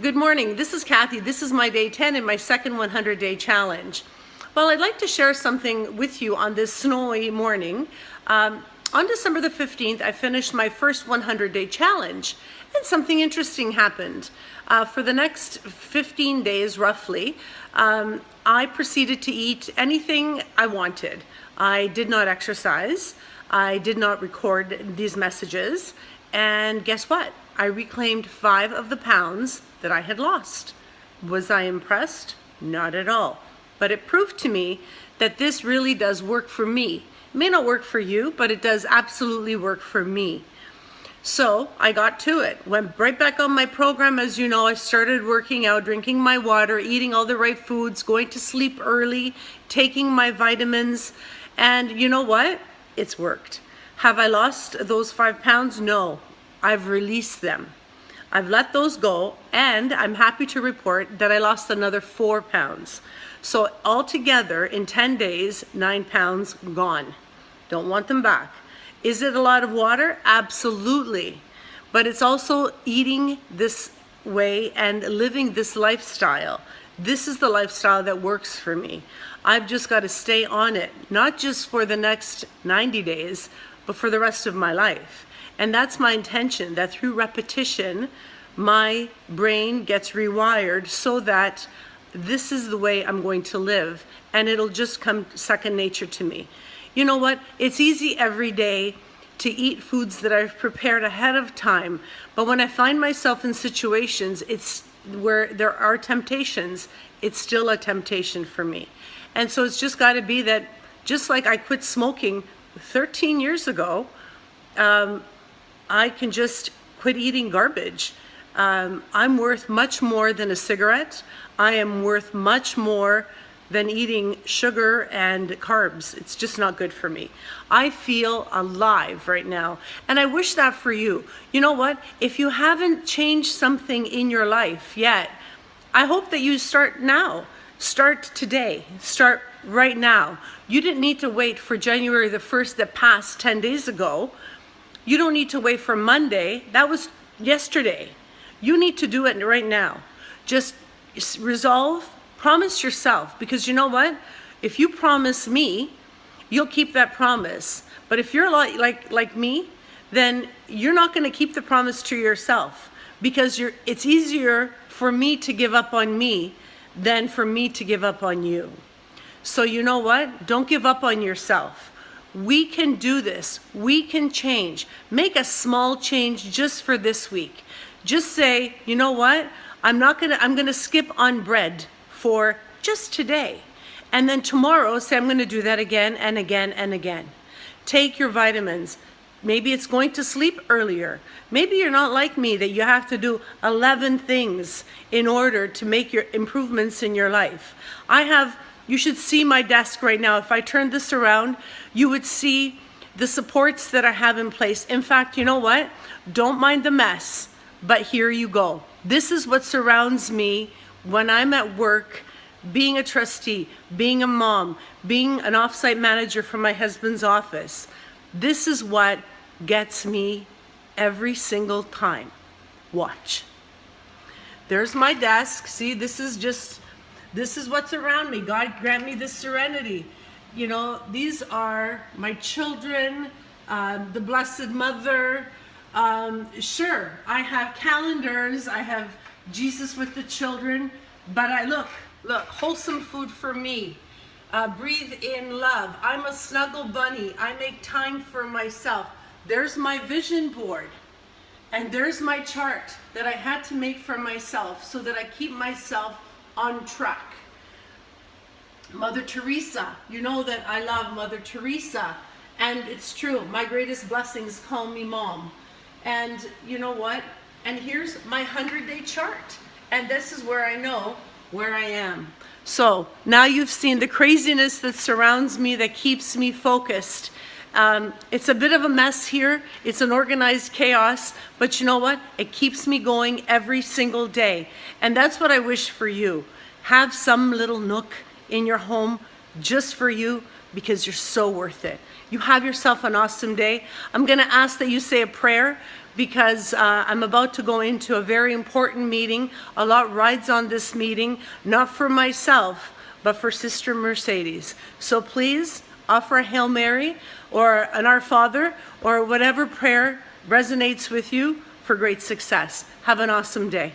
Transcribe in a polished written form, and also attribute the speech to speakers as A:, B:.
A: Good morning. This is Kathy. This is my day 10 in my second 100-day challenge. Well, I'd like to share something with you on this snowy morning. On December the 15th, I finished my first 100-day challenge, and something interesting happened. For the next 15 days, roughly, I proceeded to eat anything I wanted. I did not exercise. I did not record these messages. And guess what? I reclaimed 5 of the pounds that I had lost. Was I impressed? Not at all. But it proved to me that this really does work for me. It may not work for you, but it does absolutely work for me. So I got to it, went right back on my program. As you know, I started working out, drinking my water, eating all the right foods, going to sleep early, taking my vitamins. And you know what? It's worked. Have I lost those 5 pounds? No, I've released them. I've let those go, and I'm happy to report that I lost another 4 pounds. So altogether, in 10 days, 9 pounds gone. Don't want them back. Is it a lot of water? Absolutely. But it's also eating this way and living this lifestyle. This is the lifestyle that works for me. I've just got to stay on it, not just for the next 90 days, but for the rest of my life. And that's my intention, that through repetition, my brain gets rewired so that this is the way I'm going to live, and it'll just come second nature to me. You know what? It's easy every day to eat foods that I've prepared ahead of time, but when I find myself in situations where there are temptations, it's still a temptation for me. And so it's just got to be that, just like I quit smoking 13 years ago, I can just quit eating garbage. I'm worth much more than a cigarette. I am worth much more than eating sugar and carbs. It's just not good for me. I feel alive right now, and I wish that for you. You know what? If you haven't changed something in your life yet, I hope that you start now. Start today. Start right now. You didn't need to wait for January the 1st that passed 10 days ago. You don't need to wait for Monday. That was yesterday. You need to do it right now. Just resolve, promise yourself, because you know what? If you promise me, you'll keep that promise. But if you're like me, then you're not going to keep the promise to yourself, because it's easier for me to give up on me than for me to give up on you. So you know what? Don't give up on yourself. We can do this. We can change. Make a small change just for this week. Just say, you know what? I'm going to skip on bread for just today. And then tomorrow, say I'm going to do that again and again and again. Take your vitamins. Maybe it's going to sleep earlier. Maybe you're not like me, that you have to do 11 things in order to make your improvements in your life. You should see my desk right now. If I turned this around, you would see the supports that I have in place. In fact, you know what? Don't mind the mess, but here you go. This is what surrounds me when I'm at work, being a trustee, being a mom, being an offsite manager for my husband's office. This is what gets me every single time. Watch. There's my desk. See, this is what's around me. God grant me this serenity. You know, these are my children, the Blessed Mother. Sure, I have calendars. I have Jesus with the children. But look, wholesome food for me. Breathe in love. I'm a snuggle bunny. I make time for myself. There's my vision board. And there's my chart that I had to make for myself so that I keep myself on track. Mother Teresa, you know that I love Mother Teresa, and it's true, my greatest blessings call me mom. And you know what? And here's my 100-day chart, and this is where I know where I am. So now you've seen the craziness that surrounds me, that keeps me focused. It's a bit of a mess here. It's an organized chaos, but you know what? It keeps me going every single day. And that's what I wish for you. Have some little nook in your home just for you, because you're so worth it. You have yourself an awesome day. I'm going to ask that you say a prayer because I'm about to go into a very important meeting. A lot rides on this meeting, not for myself, but for Sister Mercedes. So please offer a Hail Mary or an Our Father or whatever prayer resonates with you for great success. Have an awesome day.